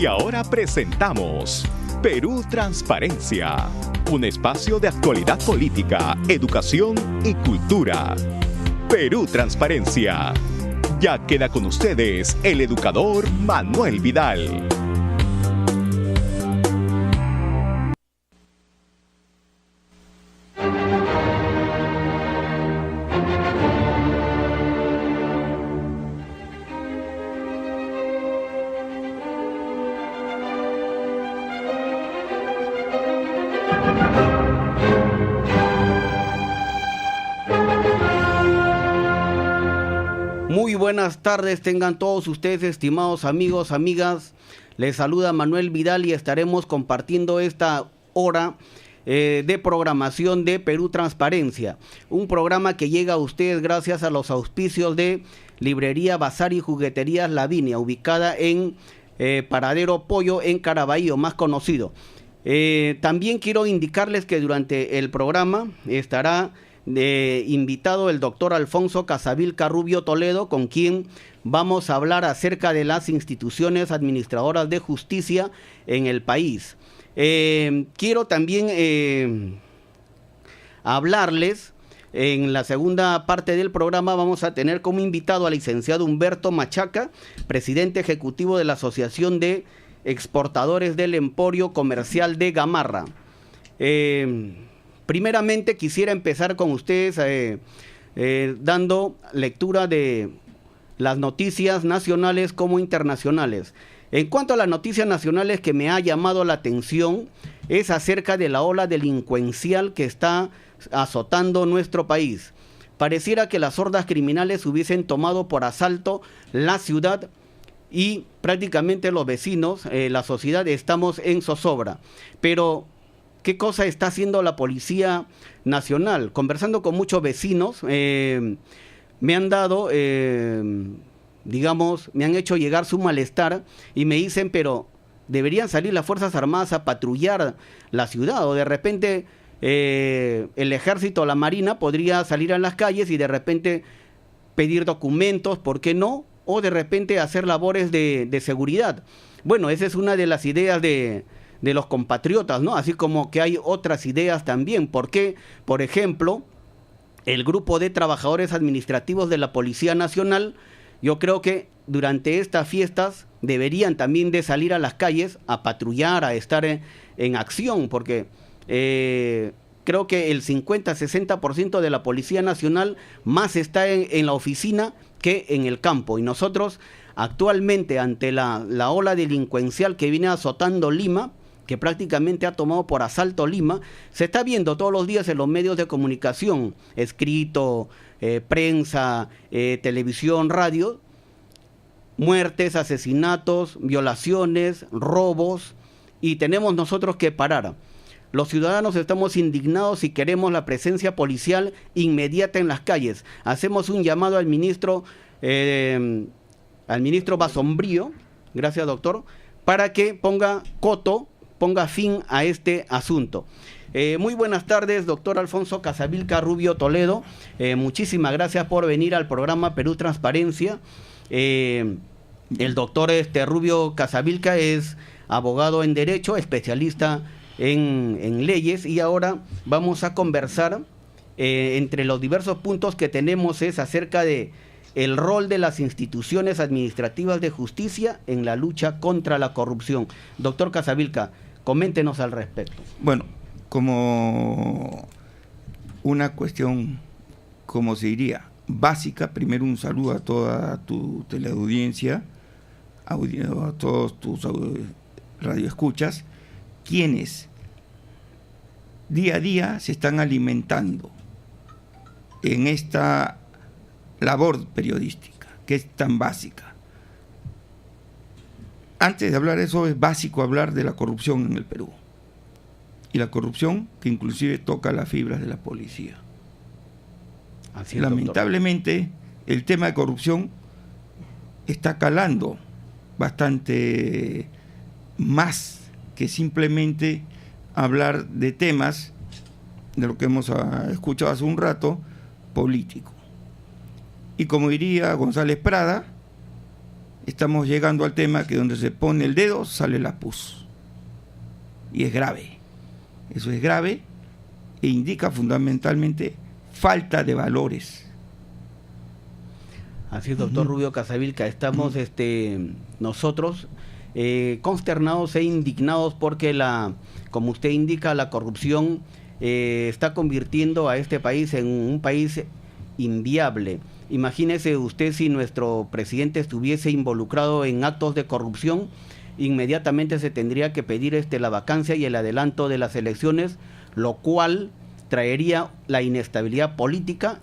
Y ahora presentamos Perú Transparencia, un espacio de actualidad política, educación y cultura. Perú Transparencia. Ya queda con ustedes el educador Manuel Vidal. Muy buenas tardes, tengan todos ustedes, estimados amigos, amigas. Les saluda Manuel Vidal y estaremos compartiendo esta hora de programación de Perú Transparencia. Un programa que llega a ustedes gracias a los auspicios de Librería Bazar y Jugueterías Lavinia, ubicada en Paradero Pollo, en Caraballo, más conocido. También quiero indicarles que durante el programa estará invitado el doctor Alfonso Casavilca Rubio Toledo, con quien vamos a hablar acerca de las instituciones administradoras de justicia en el país. Quiero también hablarles, en la segunda parte del programa vamos a tener como invitado al licenciado Humberto Machaca, presidente ejecutivo de la Asociación de Exportadores del Emporio Comercial de Gamarra. Primeramente quisiera empezar con ustedes dando lectura de las noticias nacionales como internacionales. En cuanto a las noticias nacionales, que me ha llamado la atención es acerca de la ola delincuencial que está azotando nuestro país. Pareciera que las hordas criminales hubiesen tomado por asalto la ciudad y prácticamente los vecinos, la sociedad, estamos en zozobra. Pero ¿qué cosa está haciendo la Policía Nacional? Conversando con muchos vecinos, me han dado, me han hecho llegar su malestar y me dicen, pero deberían salir las Fuerzas Armadas a patrullar la ciudad, o de repente el Ejército o la Marina podría salir a las calles y de repente pedir documentos, ¿por qué no? O de repente hacer labores de seguridad. Bueno, esa es una de las ideas de los compatriotas, ¿no? Así como que hay otras ideas también. ¿Por qué? Por ejemplo, el grupo de trabajadores administrativos de la Policía Nacional, yo creo que durante estas fiestas deberían también de salir a las calles a patrullar, a estar en acción, porque creo que el 50-60% de la Policía Nacional más está en la oficina que en el campo. Y nosotros actualmente, ante la ola delincuencial que viene azotando Lima, que prácticamente ha tomado por asalto Lima, se está viendo todos los días en los medios de comunicación, escrito, prensa, televisión, radio, muertes, asesinatos, violaciones, robos, y tenemos nosotros que parar. Los ciudadanos estamos indignados y queremos la presencia policial inmediata en las calles. Hacemos un llamado al ministro Basombrío, gracias doctor, para que ponga fin a este asunto. Muy buenas tardes, doctor Alfonso Casavilca Rubio Toledo. Muchísimas gracias por venir al programa Perú Transparencia. El doctor Rubio Casavilca es abogado en Derecho, especialista en leyes, y ahora vamos a conversar entre los diversos puntos que tenemos es acerca de el rol de las instituciones administrativas de justicia en la lucha contra la corrupción. Doctor Casavilca, coméntenos al respecto. Bueno, como una cuestión, como se diría, básica, primero un saludo a toda tu teleaudiencia, a todos tus radioescuchas, quienes día a día se están alimentando en esta labor periodística, que es tan básica. Antes de hablar de eso, es básico hablar de la corrupción en el Perú. Y la corrupción que inclusive toca las fibras de la policía. Así es, lamentablemente, doctor, el tema de corrupción está calando bastante más que simplemente hablar de temas, de lo que hemos escuchado hace un rato, político. Y como diría González Prada, estamos llegando al tema que donde se pone el dedo sale la pus. Y es grave. Eso es grave e indica fundamentalmente falta de valores. Así es, doctor Rubio Casavilca. Estamos nosotros consternados e indignados porque como usted indica, la corrupción está convirtiendo a este país en un país inviable. Imagínese usted si nuestro presidente estuviese involucrado en actos de corrupción, inmediatamente se tendría que pedir la vacancia y el adelanto de las elecciones, lo cual traería la inestabilidad política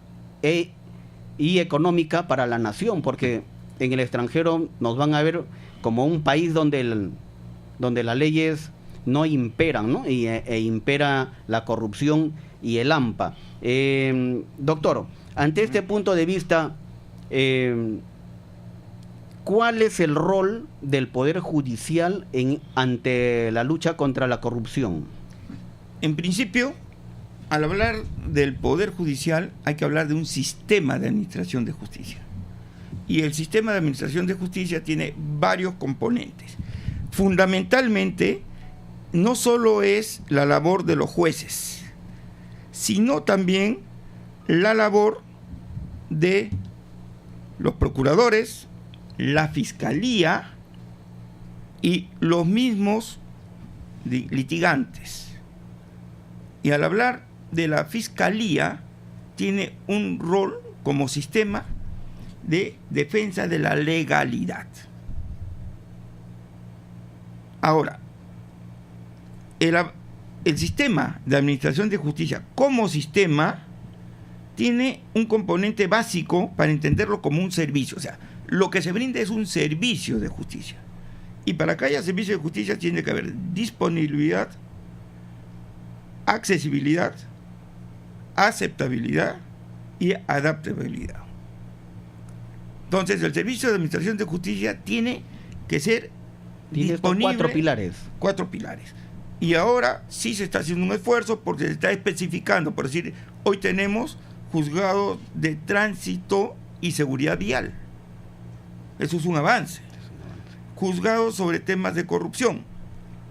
y económica para la nación, porque en el extranjero nos van a ver como un país donde las leyes no imperan, ¿no? E impera la corrupción y el AMPA. Doctor, ante este punto de vista, ¿cuál es el rol del Poder Judicial ante la lucha contra la corrupción? En principio, al hablar del Poder Judicial hay que hablar de un sistema de administración de justicia. Y el sistema de administración de justicia tiene varios componentes. Fundamentalmente, no solo es la labor de los jueces, sino también la labor de los procuradores, la fiscalía y los mismos litigantes. Y al hablar de la fiscalía, tiene un rol como sistema de defensa de la legalidad. Ahora, el sistema de administración de justicia como sistema tiene un componente básico para entenderlo como un servicio. O sea, lo que se brinda es un servicio de justicia. Y para que haya servicio de justicia tiene que haber disponibilidad, accesibilidad, aceptabilidad y adaptabilidad. Entonces, el servicio de administración de justicia tiene que ser disponible. Cuatro pilares. Y ahora sí se está haciendo un esfuerzo porque se está especificando. Por decir, hoy tenemos juzgados de tránsito y seguridad vial. Eso es un avance. Juzgados sobre temas de corrupción.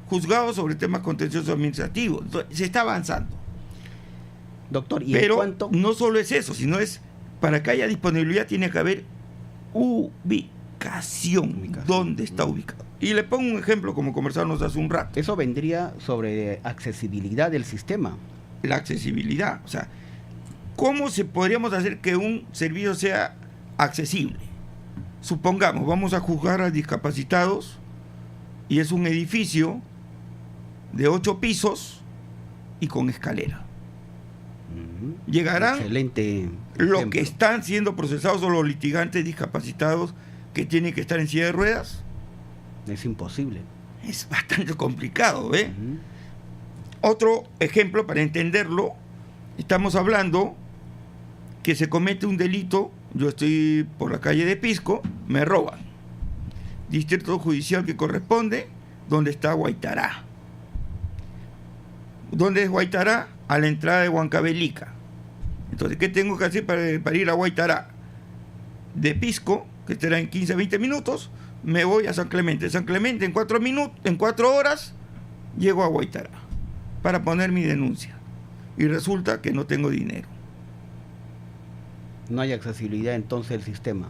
Juzgados sobre temas contenciosos administrativos. Entonces, se está avanzando. Doctor, ¿y pero cuánto? No solo es eso, sino es para que haya disponibilidad tiene que haber ubicación. ¿Dónde está ubicado? Y le pongo un ejemplo como conversamos hace un rato. Eso vendría sobre accesibilidad del sistema. La accesibilidad, o sea, ¿cómo podríamos hacer que un servicio sea accesible? Supongamos, vamos a juzgar a discapacitados y es un edificio de 8 pisos y con escalera. Llegarán los que están siendo procesados o los litigantes discapacitados que tienen que estar en silla de ruedas. Es imposible. Es bastante complicado, ¿eh? Otro ejemplo para entenderlo, estamos hablando que se comete un delito, yo estoy por la calle de Pisco, me roban. Distrito judicial que corresponde, ¿dónde está Guaitará? ¿Dónde es Guaitará? A la entrada de Huancavelica. Entonces, ¿qué tengo que hacer para ir a Guaitará? De Pisco, que estará en 15 a 20 minutos, me voy a San Clemente. San Clemente en 4 horas llego a Guaitará para poner mi denuncia. Y resulta que no tengo dinero. No hay accesibilidad entonces del sistema.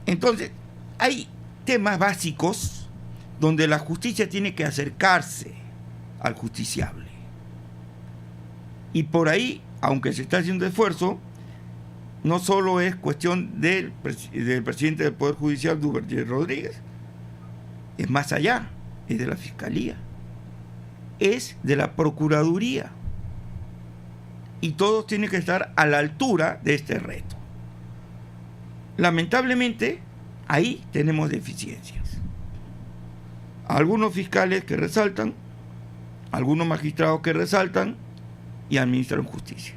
Entonces, hay temas básicos donde la justicia tiene que acercarse al justiciable. Y por ahí, aunque se está haciendo esfuerzo, no solo es cuestión del presidente del Poder Judicial, Duverger Rodríguez, es más allá, es de la Fiscalía, es de la Procuraduría. Y todos tienen que estar a la altura de este reto. Lamentablemente, ahí tenemos deficiencias. Algunos fiscales que resaltan, algunos magistrados que resaltan y administran justicia.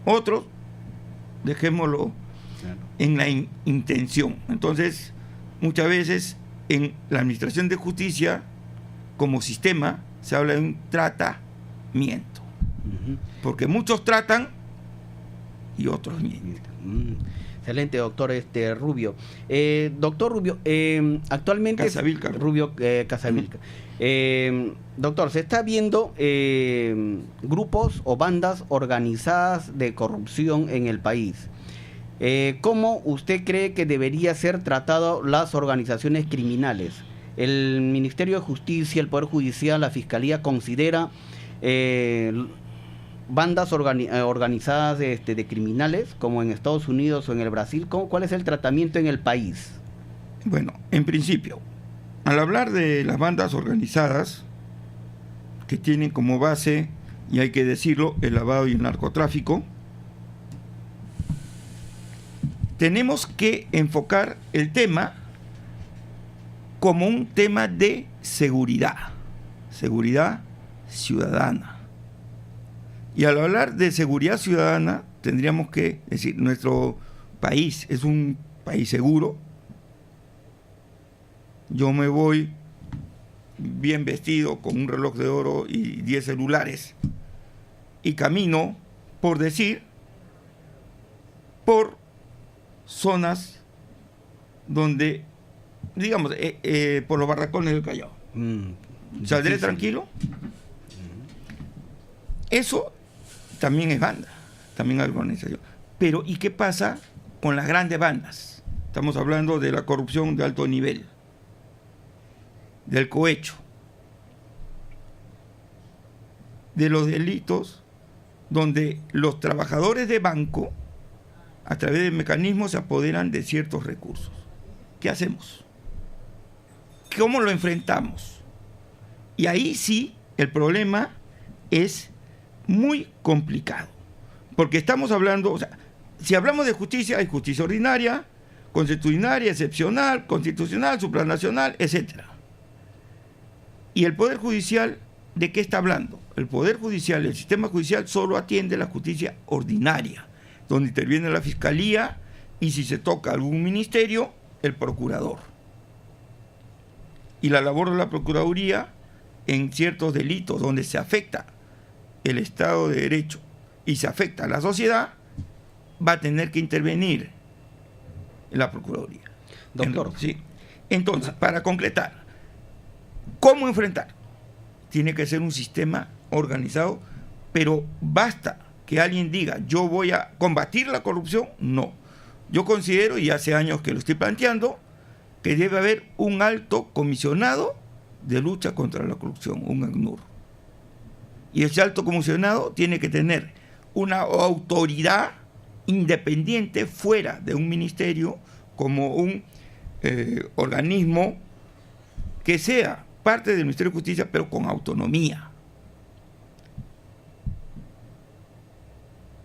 Otros, dejémoslo en la intención. Entonces, muchas veces en la administración de justicia, como sistema, se habla de un tratamiento. Porque muchos tratan y otros mienten. Excelente, doctor Rubio. Doctor Rubio, actualmente... Casavilca. Rubio Casavilca. Doctor, se está viendo grupos o bandas organizadas de corrupción en el país. ¿Cómo usted cree que debería ser tratado las organizaciones criminales? ¿El Ministerio de Justicia, el Poder Judicial, la Fiscalía considera bandas organizadas de criminales, como en Estados Unidos o en el Brasil? ¿Cuál es el tratamiento en el país? Bueno, en principio, al hablar de las bandas organizadas, que tienen como base, y hay que decirlo, el lavado y el narcotráfico, tenemos que enfocar el tema como un tema de seguridad ciudadana. Y al hablar de seguridad ciudadana, tendríamos que decir, nuestro país es un país seguro. Yo me voy bien vestido, con un reloj de oro y 10 celulares, y camino, por decir, por zonas donde, digamos, por los barracones del Callao. ¿Saldré tranquilo? Eso también es banda, también es organización. Pero, ¿y qué pasa con las grandes bandas? Estamos hablando de la corrupción de alto nivel, del cohecho, de los delitos donde los trabajadores de banco, a través de mecanismos, se apoderan de ciertos recursos. ¿Qué hacemos? ¿Cómo lo enfrentamos? Y ahí sí, el problema es muy complicado, porque estamos hablando, o sea, si hablamos de justicia, hay justicia ordinaria, constitucionaria, excepcional, constitucional, supranacional, etc. Y el Poder Judicial, ¿de qué está hablando? El Poder Judicial, el sistema judicial, solo atiende la justicia ordinaria, donde interviene la Fiscalía y, si se toca algún ministerio, el Procurador. Y la labor de la Procuraduría en ciertos delitos donde se afecta el Estado de Derecho y se afecta a la sociedad, va a tener que intervenir la Procuraduría. Doctor. Sí. Entonces, para concretar, ¿cómo enfrentar? Tiene que ser un sistema organizado, pero basta que alguien diga, yo voy a combatir la corrupción. No. Yo considero, y hace años que lo estoy planteando, que debe haber un alto comisionado de lucha contra la corrupción, un ACNUR. Y ese alto comisionado tiene que tener una autoridad independiente fuera de un ministerio, como un organismo que sea parte del Ministerio de Justicia, pero con autonomía.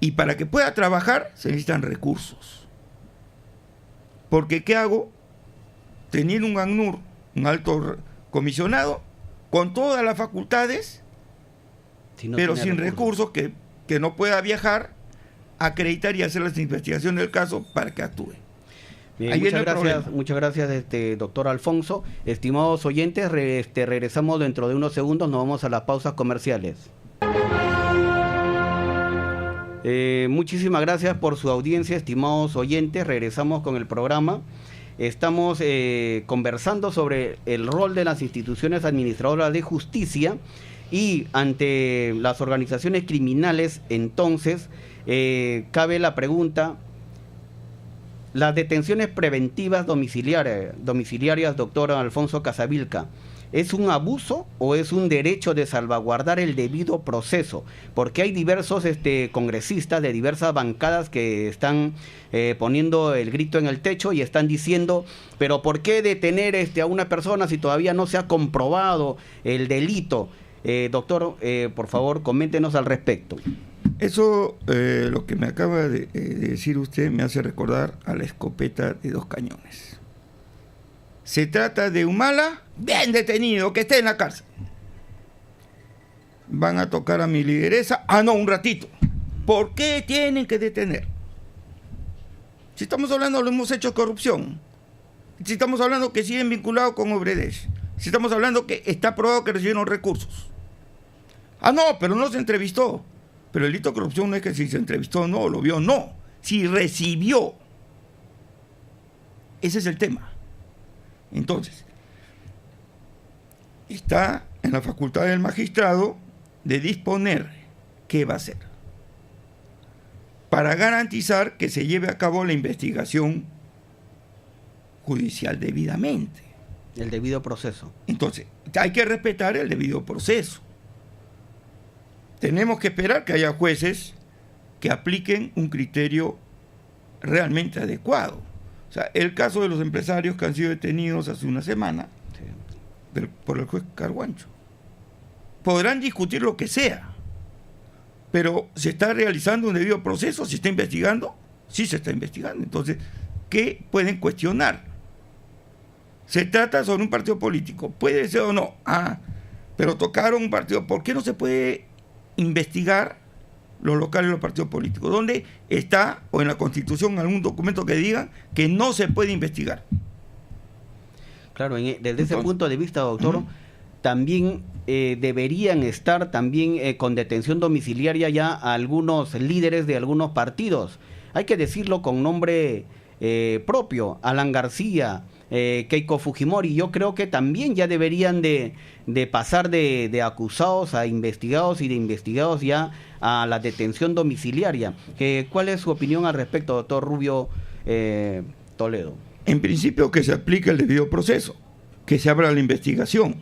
Y para que pueda trabajar se necesitan recursos. Porque ¿qué hago? Teniendo un ACNUR, un alto comisionado, con todas las facultades, si no, pero sin recursos, que no pueda viajar, acreditar y hacer las investigaciones del caso para que actúe. Bien, muchas gracias, doctor Alfonso. Estimados oyentes, regresamos dentro de unos segundos, nos vamos a las pausas comerciales. Muchísimas gracias por su audiencia, estimados oyentes. Regresamos con el programa. Estamos conversando sobre el rol de las instituciones administradoras de justicia y ante las organizaciones criminales. Entonces, cabe la pregunta: las detenciones preventivas domiciliarias, doctor Alfonso Casavilca, ¿es un abuso o es un derecho de salvaguardar el debido proceso? Porque hay diversos congresistas de diversas bancadas que están poniendo el grito en el techo y están diciendo, pero ¿por qué detener a una persona si todavía no se ha comprobado el delito? Doctor, por favor, coméntenos al respecto. Eso, lo que me acaba de decir usted, me hace recordar a la escopeta de 2 cañones. Se trata de Humala, bien detenido, que esté en la cárcel. Van a tocar a mi lideresa, no, un ratito. ¿Por qué tienen que detener? Si estamos hablando de los hechos de corrupción, si estamos hablando que siguen vinculados con Obredech, si estamos hablando que está probado que recibieron recursos. No, pero no se entrevistó. Pero el delito de corrupción no es que si se entrevistó o no, lo vio o no. si recibió. Ese es el tema. Entonces, está en la facultad del magistrado de disponer qué va a hacer para garantizar que se lleve a cabo la investigación judicial debidamente. El debido proceso. Entonces, hay que respetar el debido proceso. Tenemos que esperar que haya jueces que apliquen un criterio realmente adecuado. O sea, el caso de los empresarios que han sido detenidos hace una semana por el juez Carguancho. Podrán discutir lo que sea, pero ¿se está realizando un debido proceso? ¿Se está investigando? Sí se está investigando. Entonces, ¿qué pueden cuestionar? Se trata sobre un partido político, puede ser o no. Pero tocaron un partido. ¿Por qué no se puede investigar los locales de los partidos políticos? ¿Dónde está, o en la Constitución, algún documento que diga que no se puede investigar? Claro, desde ese punto de vista, doctor, también deberían estar también con detención domiciliaria ya algunos líderes de algunos partidos. Hay que decirlo con nombre propio: Alan García, Keiko Fujimori. Yo creo que también ya deberían de pasar de acusados a investigados y de investigados ya a la detención domiciliaria. ¿Cuál es su opinión al respecto, doctor Rubio Toledo? En principio, que se aplique el debido proceso, que se abra la investigación,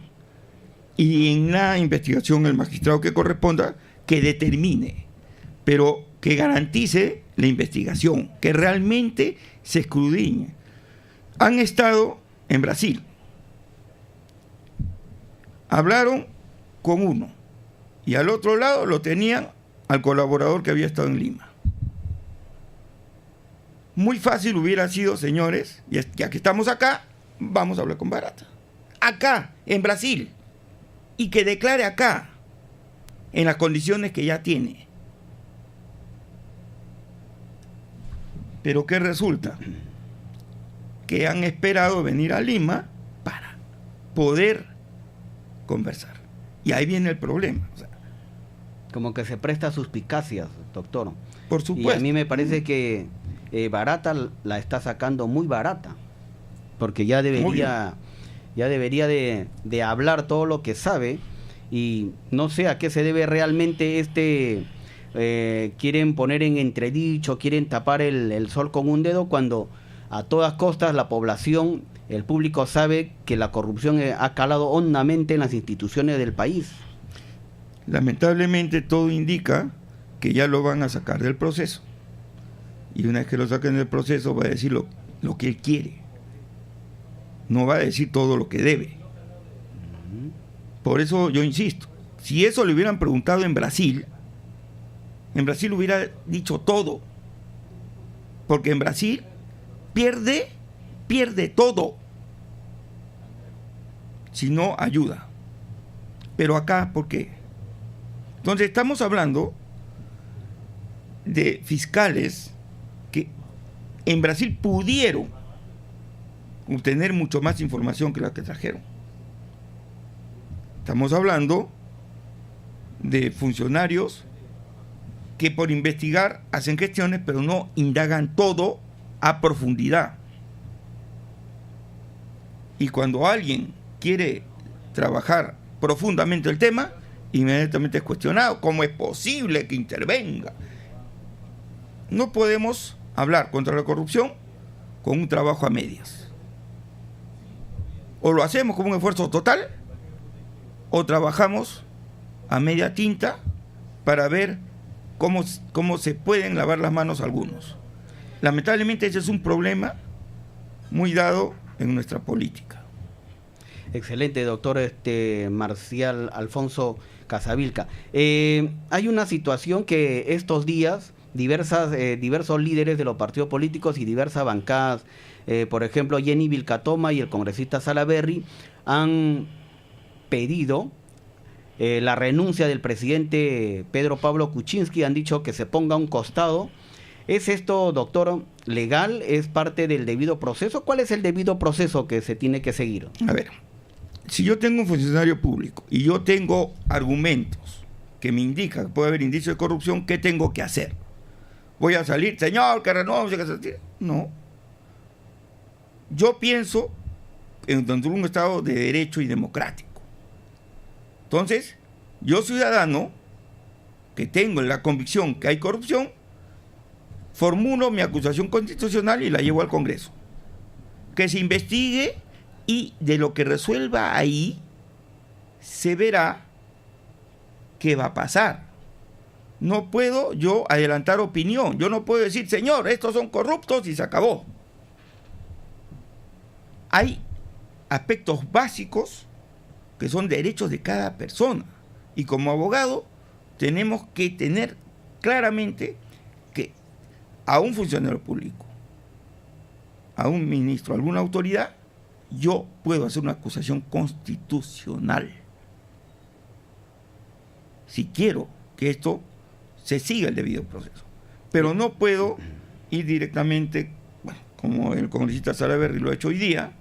y en la investigación el magistrado que corresponda que determine, pero que garantice la investigación, que realmente se escudriñe. Han estado en Brasil, hablaron con uno, y al otro lado lo tenían al colaborador que había estado en Lima. Muy fácil hubiera sido, señores, ya que estamos acá, vamos a hablar con Barata. Acá, en Brasil. Y que declare acá, en las condiciones que ya tiene. Pero ¿qué resulta? Que han esperado venir a Lima para poder conversar. Y ahí viene el problema. O sea, como que se presta a suspicacias, doctor. Por supuesto. Y a mí me parece que Barata la está sacando muy barata, porque ya debería de hablar todo lo que sabe, y no sé a qué se debe realmente quieren poner en entredicho, quieren tapar el sol con un dedo, cuando a todas costas la población, el público sabe que la corrupción ha calado hondamente en las instituciones del país. Lamentablemente todo indica que ya lo van a sacar del proceso. Y una vez que lo saquen del proceso, va a decir lo que él quiere. No va a decir todo lo que debe. Por eso yo insisto, si eso le hubieran preguntado en Brasil hubiera dicho todo. Porque en Brasil pierde todo si no ayuda. Pero acá, ¿por qué? Entonces estamos hablando de fiscales que en Brasil pudieron obtener mucho más información que la que trajeron. Estamos hablando de funcionarios que por investigar hacen gestiones, pero no indagan todo a profundidad. Y cuando alguien quiere trabajar profundamente el tema, inmediatamente es cuestionado. ¿Cómo es posible que intervenga? No podemos hablar contra la corrupción con un trabajo a medias. O lo hacemos como un esfuerzo total, o trabajamos a media tinta para ver cómo se pueden lavar las manos algunos. Lamentablemente ese es un problema muy dado en nuestra política. Excelente, doctor Marcial Alfonso Casavilca. Hay una situación que estos días diversos líderes de los partidos políticos y diversas bancadas, por ejemplo Jenny Vilcatoma y el congresista Salaverry, han pedido la renuncia del presidente Pedro Pablo Kuczynski. Han dicho que se ponga a un costado. ¿Es esto, doctor, legal? ¿Es parte del debido proceso? ¿Cuál es el debido proceso que se tiene que seguir? A ver, si yo tengo un funcionario público y yo tengo argumentos que me indican que puede haber indicios de corrupción, ¿qué tengo que hacer? voy a salir, señor, que renuncie, que se retire. No. Yo pienso dentro de un Estado de derecho y democrático. Entonces, yo ciudadano, que tengo la convicción que hay corrupción, formulo mi acusación constitucional y la llevo al Congreso. Que se investigue y de lo que resuelva ahí, se verá qué va a pasar. No puedo yo adelantar opinión. Yo no puedo decir, señor, estos son corruptos y se acabó. Hay aspectos básicos que son derechos de cada persona. Y como abogado tenemos que tener claramente que a un funcionario público, a un ministro, a alguna autoridad, yo puedo hacer una acusación constitucional. Si quiero que esto se siga el debido proceso. Pero no puedo ir directamente, bueno, como el congresista Salaverry lo ha hecho hoy día,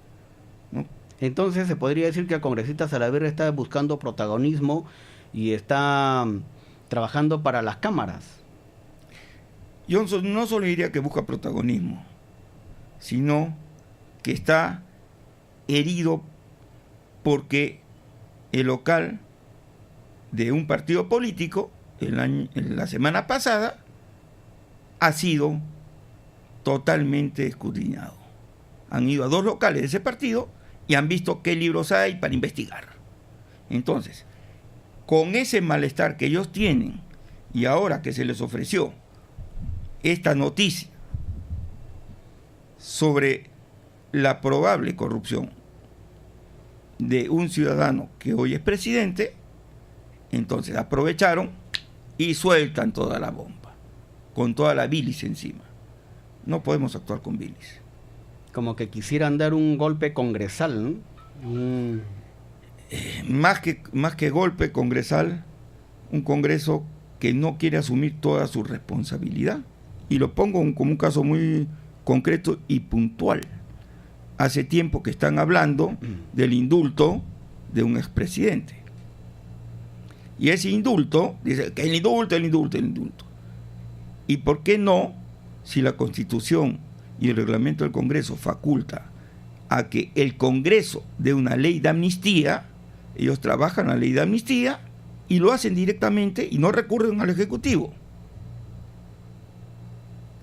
¿no? Entonces se podría decir que el congresista Salaverry está buscando protagonismo y está trabajando para las cámaras. Yo no solo diría que busca protagonismo, sino que está herido porque el local de un partido político en la semana pasada ha sido totalmente escudriñado. Han ido a 2 locales de ese partido y han visto qué libros hay para investigar. Entonces, con ese malestar que ellos tienen y ahora que se les ofreció esta noticia sobre la probable corrupción de un ciudadano que hoy es presidente, entonces aprovecharon y sueltan toda la bomba, con toda la bilis encima. No podemos actuar con bilis. Como que quisieran dar un golpe congresal, ¿no? Más que golpe congresal, un Congreso que no quiere asumir toda su responsabilidad. Y lo pongo como un caso muy concreto y puntual. Hace tiempo que están hablando del indulto de un expresidente. Y ese indulto, dice que el indulto. ¿Y por qué no, si la Constitución y el reglamento del Congreso faculta a que el Congreso dé una ley de amnistía, ellos trabajan la ley de amnistía y lo hacen directamente y no recurren al Ejecutivo?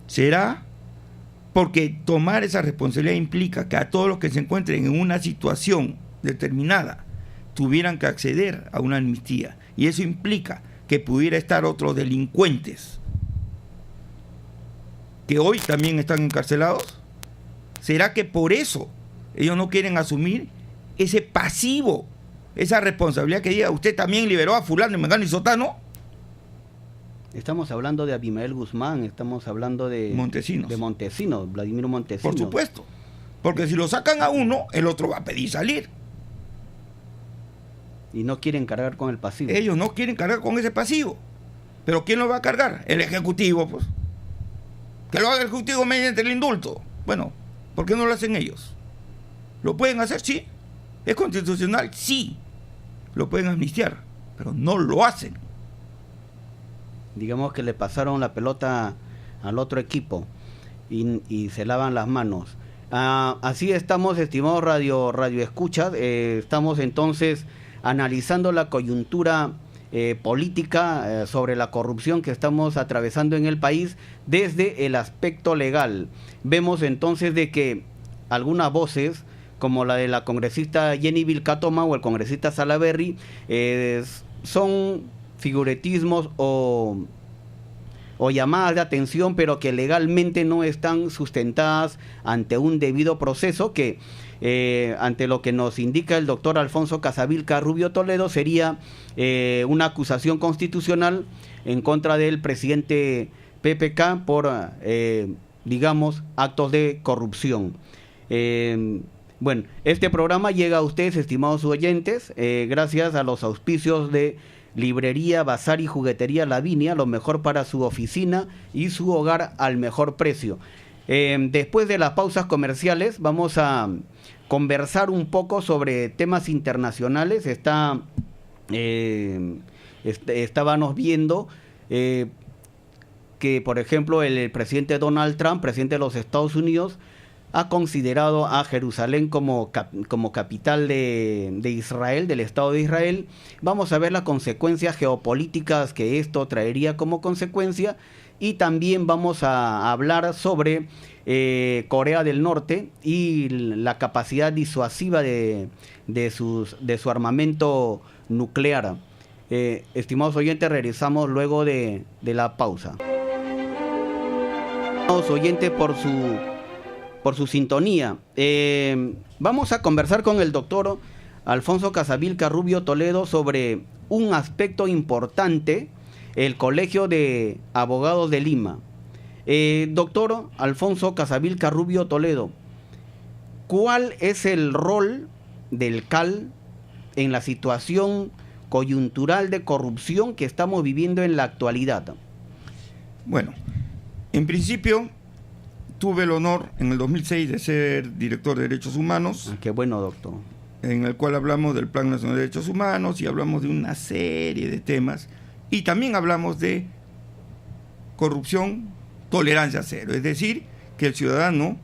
¿Será porque tomar esa responsabilidad implica que a todos los que se encuentren en una situación determinada tuvieran que acceder a una amnistía? Y eso implica que pudiera estar otros delincuentes que hoy también están encarcelados. ¿Será que por eso ellos no quieren asumir ese pasivo, esa responsabilidad que diga, usted también liberó a fulano y mengano y sotano? Estamos hablando de Abimael Guzmán, estamos hablando de Montesinos. De Montesinos, Vladimiro Montesinos. Por supuesto, porque si lo sacan a uno, el otro va a pedir salir. Y no quieren cargar con el pasivo. Ellos no quieren cargar con ese pasivo. ¿Pero quién lo va a cargar? El Ejecutivo, pues. Que lo haga el Ejecutivo mediante el indulto. Bueno, ¿por qué no lo hacen ellos? ¿Lo pueden hacer? Sí. ¿Es constitucional? Sí. Lo pueden amnistiar, pero no lo hacen. Digamos que le pasaron la pelota al otro equipo y se lavan las manos. Así estamos, estimados radio escuchas, estamos entonces analizando la coyuntura política sobre la corrupción que estamos atravesando en el país desde el aspecto legal. Vemos entonces de que algunas voces, como la de la congresista Jenny Vilcatoma o el congresista Salaverry, son figuretismos o llamadas de atención, pero que legalmente no están sustentadas ante un debido proceso, que ante lo que nos indica el doctor Alfonso Casavilca Rubio Toledo sería una acusación constitucional en contra del presidente PPK por digamos actos de corrupción. Bueno, este programa llega a ustedes, estimados oyentes, gracias a los auspicios de Librería, Bazar y Juguetería Lavinia, lo mejor para su oficina y su hogar al mejor precio. Después de las pausas comerciales vamos a conversar un poco sobre temas internacionales. Estábamos viendo que, por ejemplo, el presidente Donald Trump, presidente de los Estados Unidos, ha considerado a Jerusalén como capital de Israel, del Estado de Israel. Vamos a ver las consecuencias geopolíticas que esto traería como consecuencia, y también vamos a hablar sobre Corea del Norte y la capacidad disuasiva de su armamento nuclear. Estimados oyentes, regresamos luego de la pausa. Estimados oyentes, por su sintonía. Vamos a conversar con el doctor Alfonso Casavilca Rubio Toledo sobre un aspecto importante, el Colegio de Abogados de Lima. Doctor Alfonso Casavilca Rubio Toledo, ¿cuál es el rol del CAL en la situación coyuntural de corrupción que estamos viviendo en la actualidad? Bueno, en principio tuve el honor en el 2006 de ser director de Derechos Humanos. Qué bueno, doctor. En el cual hablamos del Plan Nacional de Derechos Humanos y hablamos de una serie de temas. Y también hablamos de corrupción, tolerancia cero. Es decir, que el ciudadano,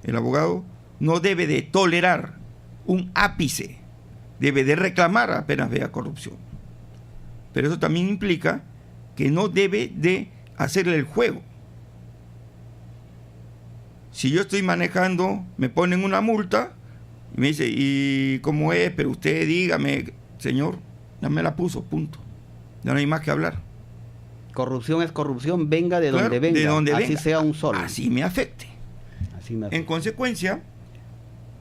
el abogado, no debe de tolerar un ápice, debe de reclamar apenas vea corrupción. Pero eso también implica que no debe de hacerle el juego. Si yo estoy manejando, me ponen una multa y me dice, ¿y cómo es? Pero usted dígame, señor, ya me la puso, punto. Ya no hay más que hablar. Corrupción es corrupción, venga de Claro, donde venga, de donde así venga, sea un solo. Así me afecte. Así me afecte. En consecuencia,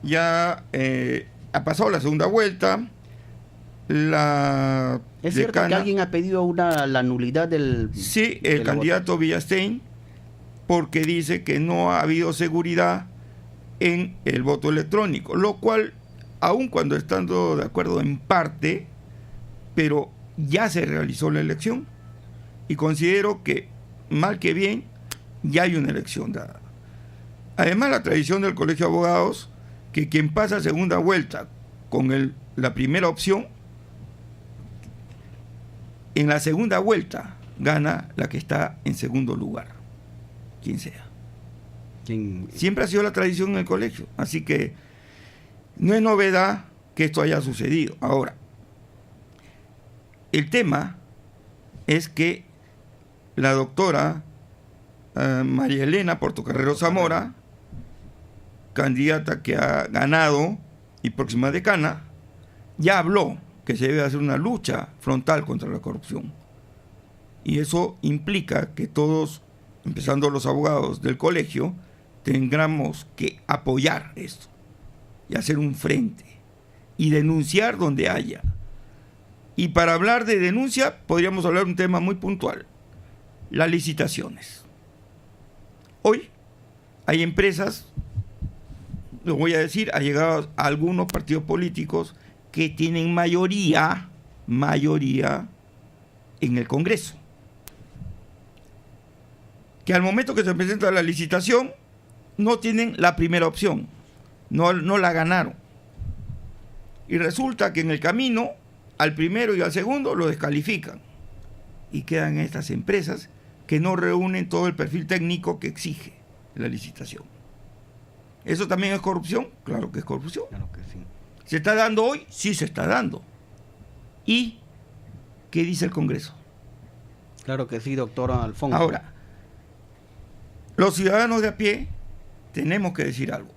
ya ha pasado la segunda vuelta. La ¿Es cierto que alguien ha pedido la nulidad del... Sí, el candidato Villastein, porque dice que no ha habido seguridad en el voto electrónico, lo cual, aun cuando estando de acuerdo en parte, pero ya se realizó la elección y considero que, mal que bien, ya hay una elección dada. Además, la tradición del Colegio de Abogados, que quien pasa segunda vuelta con la primera opción, en la segunda vuelta gana la que está en segundo lugar, quien sea. Siempre ha sido la tradición en el colegio, así que no es novedad que esto haya sucedido. Ahora, el tema es que la doctora María Elena Portocarrero Zamora, candidata que ha ganado y próxima decana, ya habló que se debe hacer una lucha frontal contra la corrupción. Y eso implica que todos, empezando los abogados del colegio, tengamos que apoyar esto y hacer un frente y denunciar donde haya. Y para hablar de denuncia podríamos hablar de un tema muy puntual: las licitaciones. Hoy hay empresas, lo voy a decir, ha llegado a algunos partidos políticos que tienen mayoría en el Congreso, que al momento que se presenta la licitación no tienen la primera opción, no la ganaron, y resulta que en el camino al primero y al segundo lo descalifican y quedan estas empresas que no reúnen todo el perfil técnico que exige la licitación. ¿Eso también es corrupción? Claro que es corrupción. Claro que sí. ¿Se está dando hoy? Sí, se está dando. ¿Y qué dice el Congreso? Claro que sí, doctor Alfonso. Ahora, los ciudadanos de a pie tenemos que decir algo,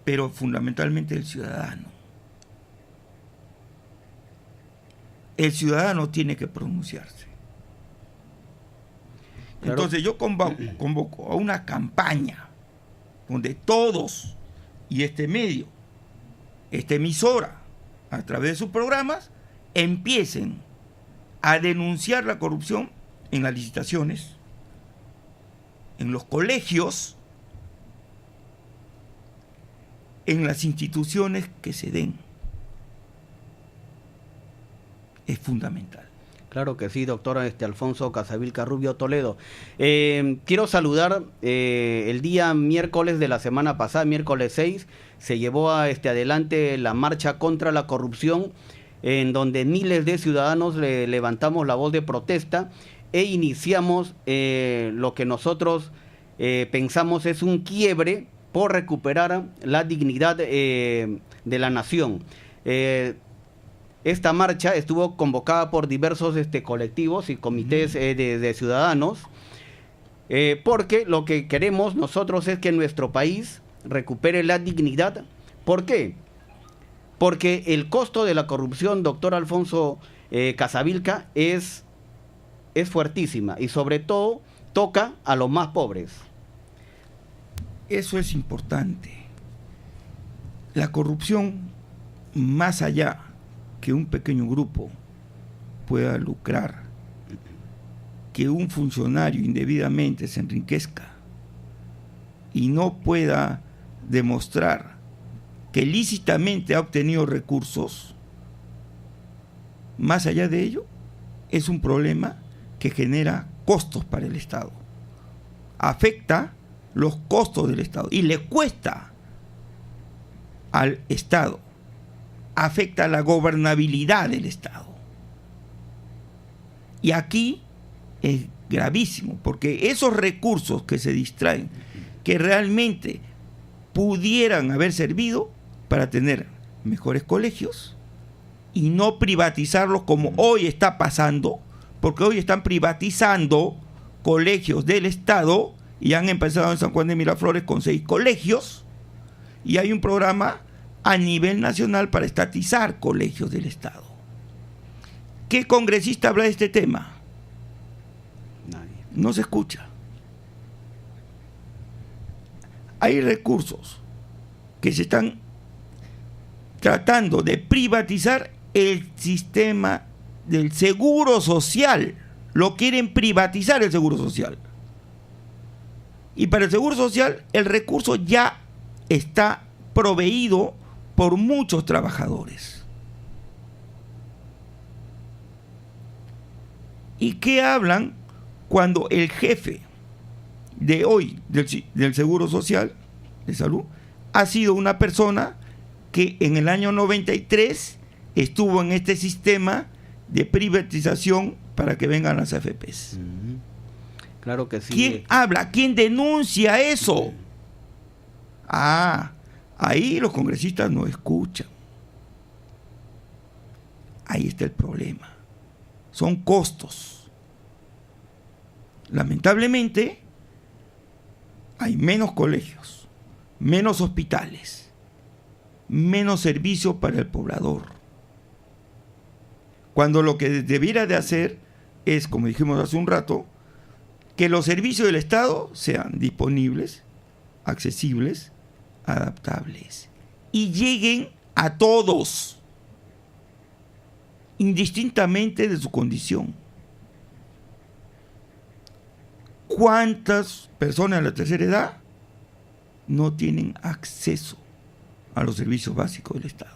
pero fundamentalmente el ciudadano. El ciudadano tiene que pronunciarse. Claro. Entonces yo convoco a una campaña donde todos, y este medio, esta emisora, a través de sus programas, empiecen a denunciar la corrupción en las licitaciones, en los colegios, en las instituciones que se den. Es fundamental. Claro que sí, doctor Alfonso Casavilca Rubio Toledo. Quiero saludar el día miércoles de la semana pasada, miércoles 6, se llevó adelante la marcha contra la corrupción, en donde miles de ciudadanos levantamos la voz de protesta e iniciamos lo que nosotros pensamos es un quiebre por recuperar la dignidad de la nación. Esta marcha estuvo convocada por diversos colectivos y comités de ciudadanos, porque lo que queremos nosotros es que nuestro país recupere la dignidad. ¿Por qué? Porque el costo de la corrupción, doctor Alfonso Casavilca, es fuertísima y sobre todo toca a los más pobres. Eso es importante. La corrupción, más allá que un pequeño grupo pueda lucrar, que un funcionario indebidamente se enriquezca y no pueda demostrar que lícitamente ha obtenido recursos, más allá de ello, es un problema que genera costos para el Estado. Afecta los costos del Estado y le cuesta al Estado. Afecta la gobernabilidad del Estado. Y aquí es gravísimo, porque esos recursos que se distraen, que realmente pudieran haber servido para tener mejores colegios y no privatizarlos como hoy está pasando, porque hoy están privatizando colegios del Estado y han empezado en San Juan de Miraflores con 6 colegios y hay un programa a nivel nacional para estatizar colegios del Estado. ¿Qué congresista habla de este tema? Nadie. No se escucha. Hay recursos que se están tratando de privatizar el sistema del seguro social. Lo quieren privatizar el seguro social. Y para el seguro social el recurso ya está proveído por muchos trabajadores. ¿Y qué hablan cuando el jefe de hoy del Seguro Social de Salud ha sido una persona que en el año 93 estuvo en este sistema de privatización para que vengan las AFPs? Claro que sí. ¿Quién habla? ¿Quién denuncia eso? Ahí los congresistas no escuchan. Ahí está el problema. Son costos. Lamentablemente, hay menos colegios, menos hospitales, menos servicio para el poblador. Cuando lo que debiera de hacer es, como dijimos hace un rato, que los servicios del Estado sean disponibles, accesibles, adaptables y lleguen a todos, indistintamente de su condición. ¿Cuántas personas de la tercera edad no tienen acceso a los servicios básicos del Estado?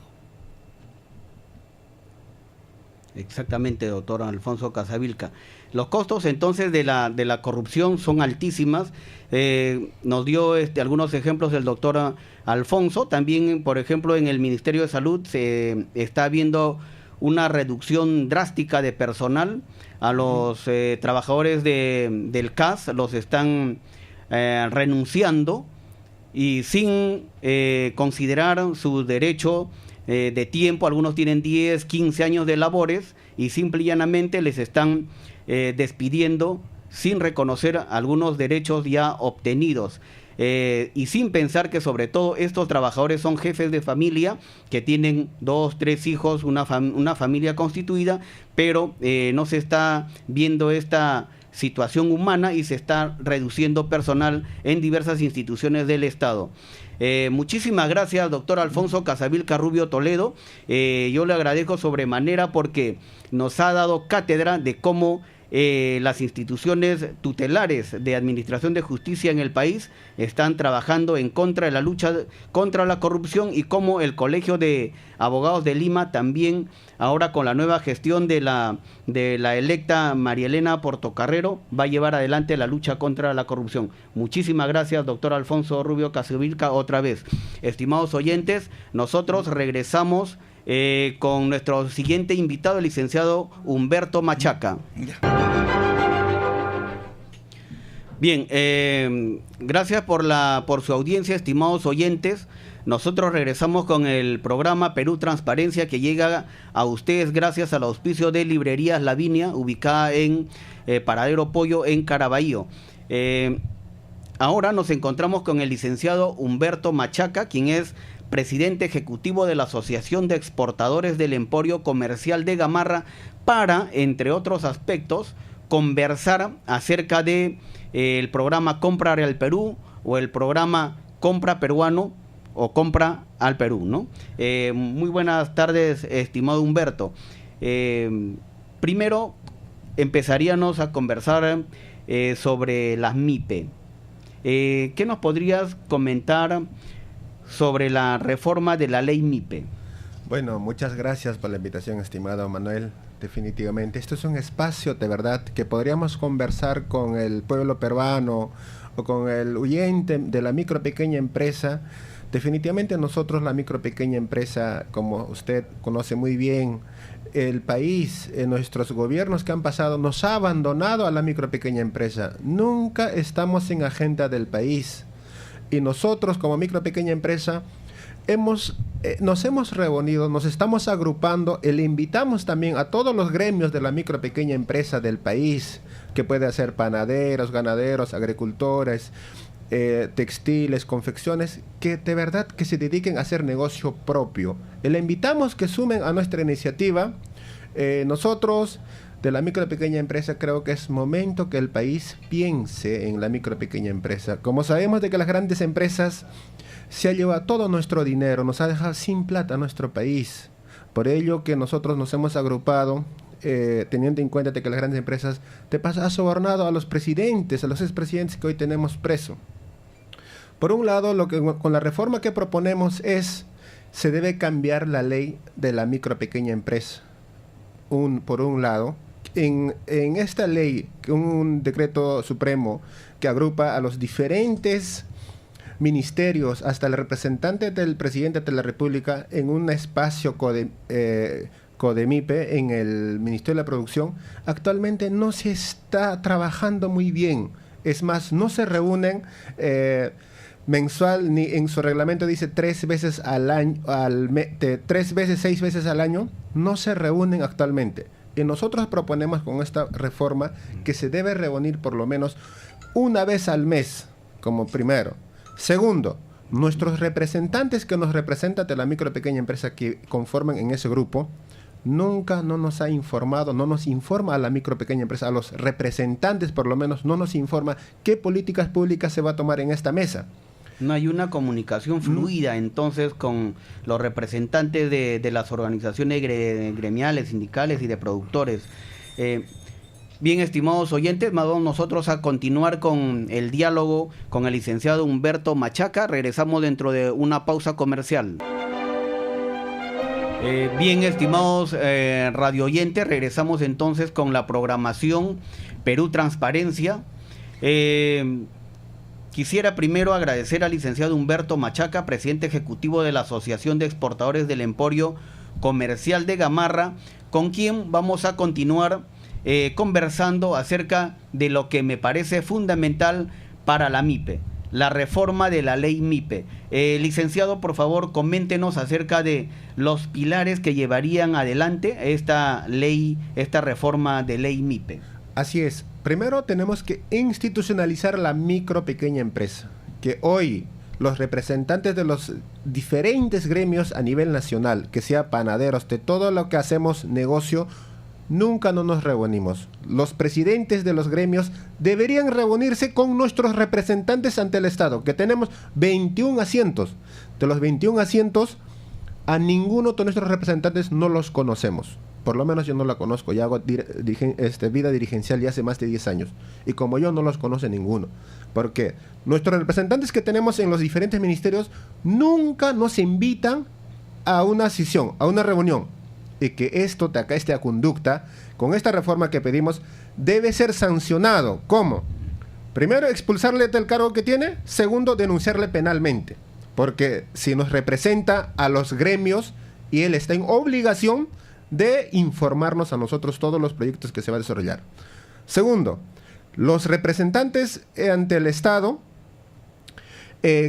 Exactamente, doctor Alfonso Casavilca. Los costos entonces de la corrupción son altísimas. Nos dio algunos ejemplos del doctor Alfonso. También, por ejemplo, en el Ministerio de Salud se está viendo una reducción drástica de personal. A los trabajadores del CAS los están renunciando y sin considerar su derecho de tiempo. Algunos tienen 10, 15 años de labores y simple y llanamente les están despidiendo sin reconocer algunos derechos ya obtenidos. Y sin pensar que sobre todo estos trabajadores son jefes de familia que tienen 2, 3 hijos, una familia constituida, pero no se está viendo esta situación humana y se está reduciendo personal en diversas instituciones del Estado. Muchísimas gracias, doctor Alfonso Casavilca Rubio Toledo. Yo le agradezco sobremanera porque nos ha dado cátedra de cómo las instituciones tutelares de administración de justicia en el país están trabajando en contra de la lucha contra la corrupción y cómo el Colegio de Abogados de Lima también, ahora con la nueva gestión de la electa María Elena Portocarrero, va a llevar adelante la lucha contra la corrupción. Muchísimas gracias, doctor Alfonso Rubio Casavilca, otra vez. Estimados oyentes, nosotros regresamos con nuestro siguiente invitado, el licenciado Humberto Machaca. Bien, gracias por su audiencia, estimados oyentes. Nosotros regresamos con el programa Perú Transparencia, que llega a ustedes gracias al auspicio de Librerías Lavinia, ubicada en Paradero Pollo, en Caraballo. Ahora nos encontramos con el licenciado Humberto Machaca, quien es presidente ejecutivo de la Asociación de Exportadores del Emporio Comercial de Gamarra, para, entre otros aspectos, conversar acerca de el programa Compra al Perú o el programa Compra Peruano o Compra al Perú, ¿no? Muy buenas tardes, estimado Humberto. Primero empezaríamos a conversar sobre las MIPE. ¿Qué nos podrías comentar sobre la reforma de la ley MIPE? Bueno, muchas gracias por la invitación, estimado Manuel. Definitivamente, esto es un espacio de verdad que podríamos conversar con el pueblo peruano o con el oyente de la micro pequeña empresa. Definitivamente nosotros, la micro pequeña empresa, como usted conoce muy bien, el país, nuestros gobiernos que han pasado nos ha abandonado a la micro pequeña empresa. Nunca estamos en agenda del país. Y nosotros como micro pequeña empresa nos hemos reunido, nos estamos agrupando y le invitamos también a todos los gremios de la micro pequeña empresa del país, que puede ser panaderos, ganaderos, agricultores, textiles, confecciones, que de verdad que se dediquen a hacer negocio propio. Y le invitamos que sumen a nuestra iniciativa. Nosotros de la micro pequeña empresa creo que es momento que el país piense en la micro pequeña empresa. Como sabemos de que las grandes empresas se ha llevado todo nuestro dinero, nos ha dejado sin plata a nuestro país. Por ello que nosotros nos hemos agrupado, teniendo en cuenta de que las grandes empresas ha sobornado a los presidentes, a los expresidentes que hoy tenemos presos. Por un lado, con la reforma que proponemos se debe cambiar la ley de la micro pequeña empresa. Por un lado, en esta ley, un decreto supremo que agrupa a los diferentes ministerios hasta el representante del presidente de la República en un espacio CODEMIPE en el Ministerio de la Producción, actualmente no se está trabajando muy bien. Es más, no se reúnen mensual, ni en su reglamento dice 3 veces al año, 6 veces al año, no se reúnen actualmente. Y nosotros proponemos con esta reforma que se debe reunir por lo menos una vez al mes, como primero. Segundo, nuestros representantes que nos representan de la micro pequeña empresa que conforman en ese grupo, nunca no nos ha informado, no nos informa a la micro pequeña empresa, a los representantes por lo menos, no nos informa qué políticas públicas se va a tomar en esta mesa. No hay una comunicación fluida entonces con los representantes de las organizaciones gremiales, sindicales y de productores. Bien, estimados oyentes, vamos nosotros a continuar con el diálogo con el licenciado Humberto Machaca. Regresamos dentro de una pausa comercial. Bien, estimados radio oyentes, regresamos entonces con la programación Perú Transparencia. Quisiera primero agradecer al licenciado Humberto Machaca, presidente ejecutivo de la Asociación de Exportadores del Emporio Comercial de Gamarra, con quien vamos a continuar conversando acerca de lo que me parece fundamental para la MIPE, la reforma de la ley MIPE. Licenciado, por favor, coméntenos acerca de los pilares que llevarían adelante esta ley, esta reforma de ley MIPE. Así es. Primero tenemos que institucionalizar la micro pequeña empresa, que hoy los representantes de los diferentes gremios a nivel nacional, que sea panaderos, de todo lo que hacemos negocio, nunca no nos reunimos. Los presidentes de los gremios deberían reunirse con nuestros representantes ante el Estado, que tenemos 21 asientos. De los 21 asientos, a ninguno de nuestros representantes no los conocemos. Por lo menos yo no la conozco, ya hago vida dirigencial ya hace más de 10 años. Y como yo, no los conoce ninguno. Porque nuestros representantes que tenemos en los diferentes ministerios nunca nos invitan a una sesión, a una reunión. Y que esta conducta, con esta reforma que pedimos, debe ser sancionado. ¿Cómo? Primero, expulsarle del cargo que tiene. Segundo, denunciarle penalmente. Porque si nos representa a los gremios y él está en obligación de informarnos a nosotros todos los proyectos que se va a desarrollar. Segundo, Los representantes ante el Estado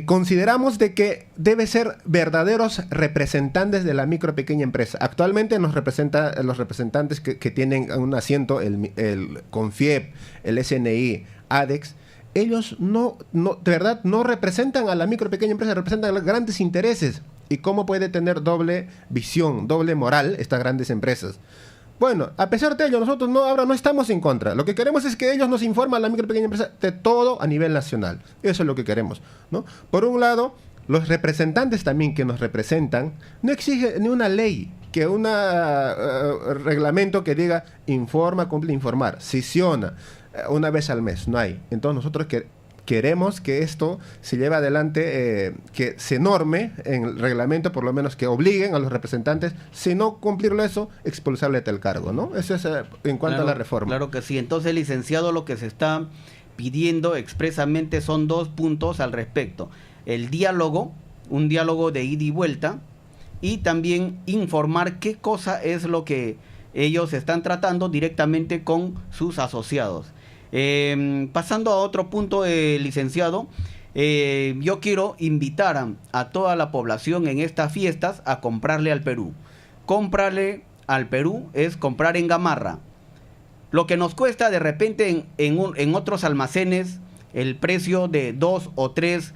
consideramos de que debe ser verdaderos representantes de la micro pequeña empresa. Actualmente nos representa los representantes que tienen un asiento, el CONFIEP, el SNI, ADEX. Ellos de verdad no representan a la micro pequeña empresa, representan a los grandes intereses. ¿Y cómo puede tener doble visión, doble moral estas grandes empresas? Bueno, a pesar de ello, nosotros ahora no estamos en contra. Lo que queremos es que ellos nos informen a la micro y pequeña empresa de todo a nivel nacional. Eso es lo que queremos, ¿no? Por un lado, los representantes también que nos representan no exigen ni una ley, que un reglamento que diga informa, cumple, informar, sesiona una vez al mes. No hay. Entonces nosotros queremos que esto se lleve adelante, que se norme en el reglamento, por lo menos que obliguen a los representantes, si no cumplirlo eso, expulsarle del cargo, ¿no? Eso es en cuanto a la reforma. Claro que sí. Entonces, licenciado, lo que se está pidiendo expresamente son 2 puntos al respecto. El diálogo, un diálogo de ida y vuelta, y también informar qué cosa es lo que ellos están tratando directamente con sus asociados. Pasando a otro punto, licenciado, yo quiero invitar a toda la población en estas fiestas a comprarle al Perú. Comprarle al Perú es comprar en Gamarra. Lo que nos cuesta de repente en otros almacenes el precio de 2 o 3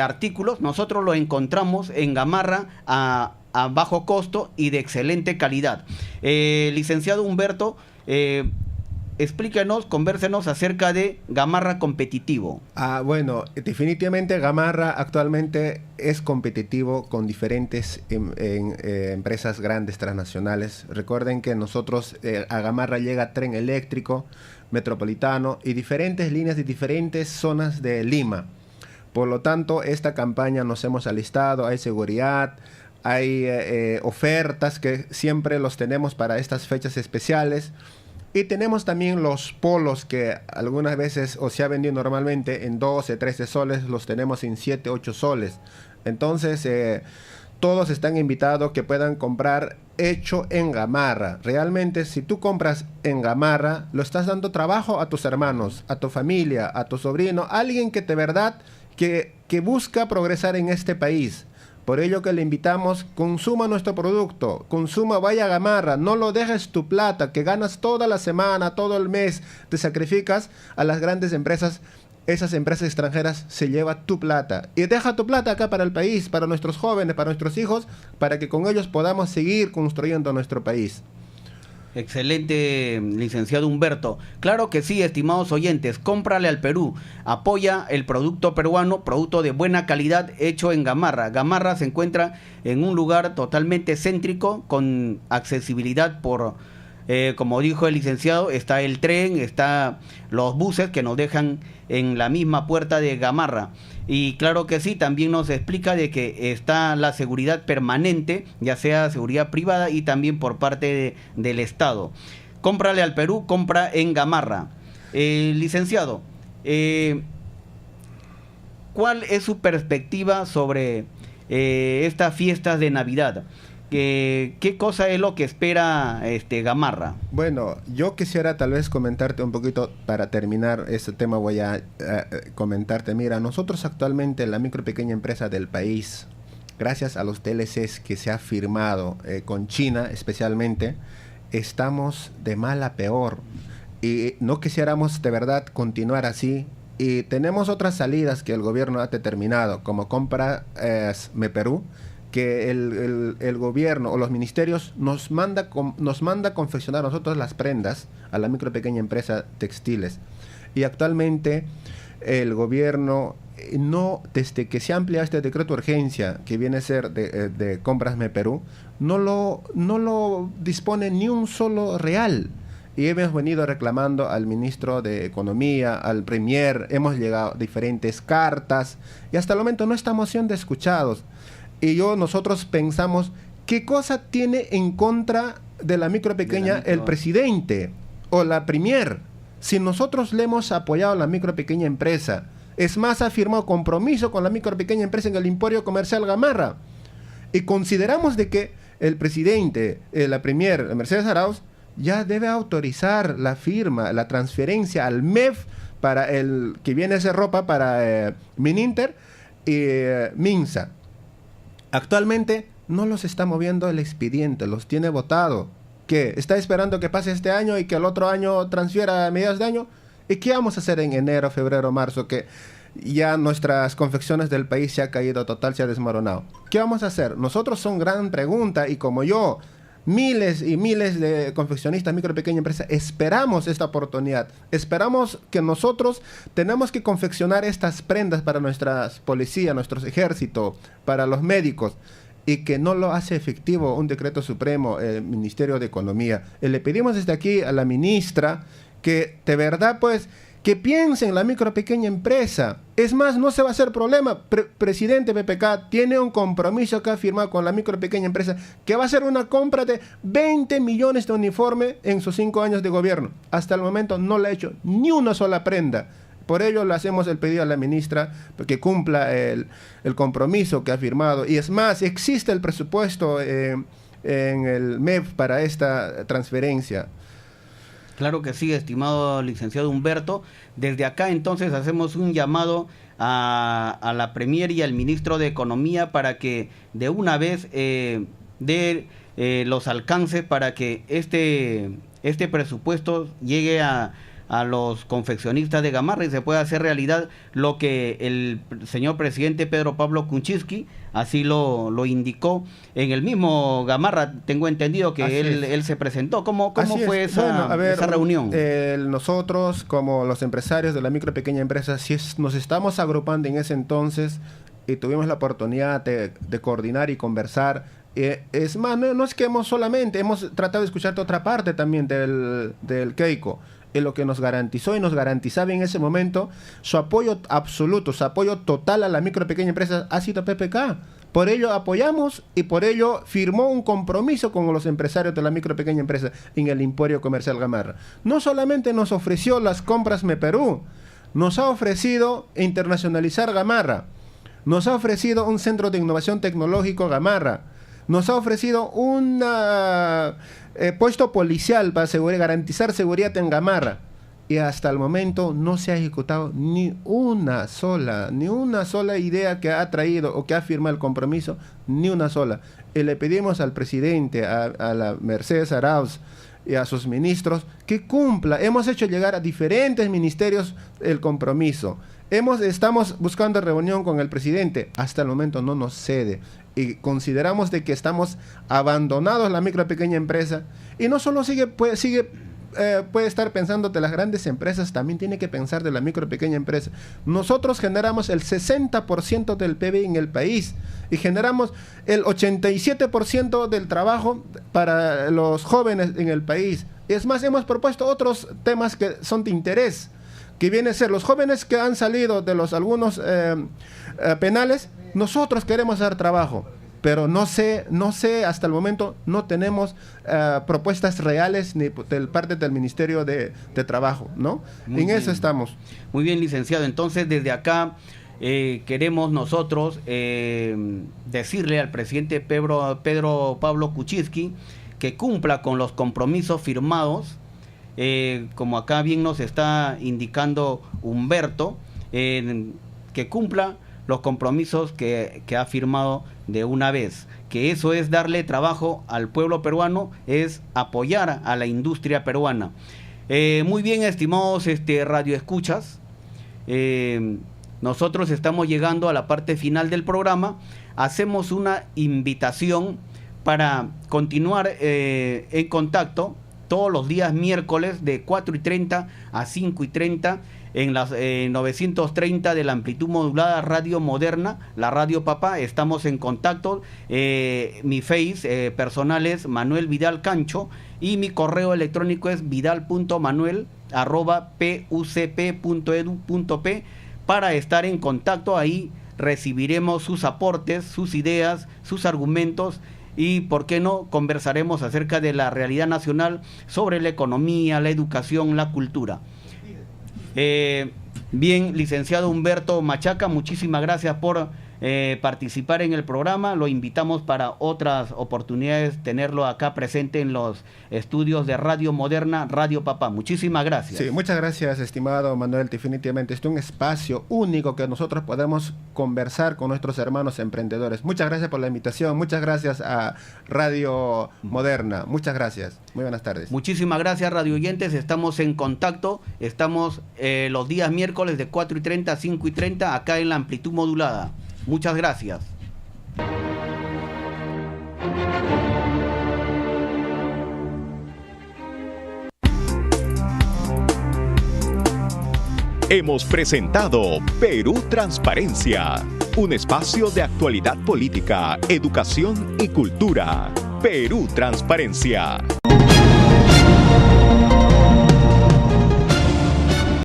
artículos, nosotros lo encontramos en Gamarra a bajo costo y de excelente calidad. Licenciado Humberto, explíquenos, convérsenos acerca de Gamarra competitivo. Bueno, definitivamente Gamarra actualmente es competitivo con diferentes empresas grandes transnacionales. Recuerden que nosotros a Gamarra llega tren eléctrico, metropolitano y diferentes líneas de diferentes zonas de Lima. Por lo tanto, esta campaña nos hemos alistado, hay seguridad, hay ofertas que siempre los tenemos para estas fechas especiales. Y tenemos también los polos que algunas veces o se ha vendido normalmente en 12, 13 soles, los tenemos en 7, 8 soles. Entonces, todos están invitados que puedan comprar hecho en Gamarra. Realmente, si tú compras en Gamarra, lo estás dando trabajo a tus hermanos, a tu familia, a tu sobrino, alguien que de verdad que busca progresar en este país. Por ello que le invitamos, consuma nuestro producto, vaya a Gamarra, no lo dejes tu plata, que ganas toda la semana, todo el mes, te sacrificas a las grandes empresas, esas empresas extranjeras se lleva tu plata. Y deja tu plata acá para el país, para nuestros jóvenes, para nuestros hijos, para que con ellos podamos seguir construyendo nuestro país. Excelente, licenciado Humberto. Claro que sí, estimados oyentes, cómprale al Perú, apoya el producto peruano, producto de buena calidad hecho en Gamarra. Gamarra se encuentra en un lugar totalmente céntrico, con accesibilidad por, como dijo el licenciado, está el tren, está los buses que nos dejan en la misma puerta de Gamarra. Y claro que sí, también nos explica de que está la seguridad permanente, ya sea seguridad privada y también por parte del Estado. Cómprale al Perú, compra en Gamarra. Licenciado, ¿cuál es su perspectiva sobre estas fiestas de Navidad? ¿Qué cosa es lo que espera Gamarra? Bueno, yo quisiera tal vez comentarte un poquito, para terminar este tema voy a comentarte. Mira, nosotros actualmente, la micro y pequeña empresa del país, gracias a los TLCs que se ha firmado con China especialmente, estamos de mal a peor. Y no quisiéramos de verdad continuar así. Y tenemos otras salidas que el gobierno ha determinado, como compra MePerú, que el gobierno o los ministerios nos manda a confeccionar a nosotros las prendas a la micro y pequeña empresa textiles. Y actualmente el gobierno desde que se ha ampliado este decreto de urgencia que viene a ser de compras MePerú, no lo dispone ni un solo real. Y hemos venido reclamando al ministro de Economía, al premier, hemos llegado a diferentes cartas y hasta el momento no estamos siendo escuchados. Y nosotros pensamos, ¿qué cosa tiene en contra de la micro pequeña el presidente o la premier? Si nosotros le hemos apoyado a la micro pequeña empresa, es más, ha firmado compromiso con la micro pequeña empresa en el Emporio Comercial Gamarra. Y consideramos de que el presidente, la premier, Mercedes Arauz, ya debe autorizar la firma, la transferencia al MEF para el que viene a hacer ropa para Mininter y Minsa. Actualmente no los está moviendo el expediente, los tiene votado. ¿Qué? ¿Está esperando que pase este año y que el otro año transfiera a mediados de año? ¿Y qué vamos a hacer en enero, febrero, marzo? Que ya nuestras confecciones del país se ha caído total, se ha desmoronado. ¿Qué vamos a hacer? Nosotros son gran pregunta y como yo, miles y miles de confeccionistas, micro y pequeña empresa, esperamos esta oportunidad. Esperamos que nosotros tenemos que confeccionar estas prendas para nuestras policías, nuestros ejércitos, para los médicos, y que no lo hace efectivo un decreto supremo, el Ministerio de Economía. Le pedimos desde aquí a la ministra que de verdad pues que piense en la micro pequeña empresa. Es más, no se va a hacer problema. Presidente PPK tiene un compromiso que ha firmado con la micro pequeña empresa que va a hacer una compra de 20 millones de uniformes en sus 5 años de gobierno. Hasta el momento no le ha hecho ni una sola prenda. Por ello le hacemos el pedido a la ministra que cumpla el compromiso que ha firmado. Y es más, existe el presupuesto en el MEF para esta transferencia. Claro que sí, estimado licenciado Humberto. Desde acá entonces hacemos un llamado a la Premier y al ministro de Economía para que de una vez dé los alcances para que este presupuesto llegue a los confeccionistas de Gamarra y se pueda hacer realidad lo que el señor presidente Pedro Pablo Kuczynski así lo indicó en el mismo Gamarra. Tengo entendido que él se presentó. ¿Cómo fue esa reunión? Nosotros, como los empresarios de la micro y pequeña empresa, nos estamos agrupando en ese entonces y tuvimos la oportunidad de coordinar y conversar. Es más, no es que hemos tratado de escuchar de otra parte también del Keiko. Es lo que nos garantizó y nos garantizaba en ese momento su apoyo absoluto, su apoyo total a la micro y pequeña empresa ha sido PPK. Por ello apoyamos y por ello firmó un compromiso con los empresarios de la micro y pequeña empresa en el Emporio Comercial Gamarra. No solamente nos ofreció las compras MePerú, nos ha ofrecido internacionalizar Gamarra, nos ha ofrecido un centro de innovación tecnológico Gamarra, nos ha ofrecido un puesto policial para garantizar seguridad en Gamarra. Y hasta el momento no se ha ejecutado ni una sola idea que ha traído o que ha firmado el compromiso, ni una sola. Y le pedimos al presidente, a la Mercedes Arauz y a sus ministros que cumpla. Hemos hecho llegar a diferentes ministerios el compromiso. Estamos buscando reunión con el presidente. Hasta el momento no nos cede. Y consideramos de que estamos abandonados la micro y pequeña empresa. Y no solo puede estar pensando de las grandes empresas, también tiene que pensar de la micro y pequeña empresa. Nosotros generamos el 60% del PIB en el país y generamos el 87% del trabajo para los jóvenes en el país. Es más, hemos propuesto otros temas que son de interés, que viene a ser los jóvenes que han salido de algunos penales. Nosotros queremos dar trabajo, pero no sé, hasta el momento no tenemos propuestas reales ni de parte del Ministerio de Trabajo, ¿no? Eso estamos. Muy bien, licenciado. Entonces, desde acá queremos nosotros decirle al presidente Pedro Pablo Kuczynski que cumpla con los compromisos firmados, como acá bien nos está indicando Humberto, que cumpla los compromisos que ha firmado de una vez, que eso es darle trabajo al pueblo peruano, es apoyar a la industria peruana. Muy bien, estimados radioescuchas, nosotros estamos llegando a la parte final del programa. Hacemos una invitación para continuar en contacto todos los días miércoles de 4:30 a 5:30 en las 930 de la amplitud modulada Radio Moderna, la Radio Papá. Estamos en contacto. Mi face personal es Manuel Vidal Cancho y mi correo electrónico es vidal.manuel@pucp.edu.p. para estar en contacto. Ahí recibiremos sus aportes, sus ideas, sus argumentos y, ¿por qué no?, conversaremos acerca de la realidad nacional sobre la economía, la educación, la cultura. Bien, licenciado Humberto Machaca, muchísimas gracias por participar en el programa. Lo invitamos para otras oportunidades, tenerlo acá presente en los estudios de Radio Moderna, Radio Papá. Muchísimas gracias. Sí, muchas gracias, estimado Manuel. Definitivamente este es un espacio único que nosotros podemos conversar con nuestros hermanos emprendedores. Muchas gracias por la invitación. Muchas gracias a Radio Moderna. Muchas gracias. Muy buenas tardes. Muchísimas gracias, radio oyentes. Estamos en contacto. Estamos los días miércoles de 4:30 a 5:30 acá en la amplitud modulada. Muchas gracias. Hemos presentado Perú Transparencia, un espacio de actualidad política, educación y cultura. Perú Transparencia.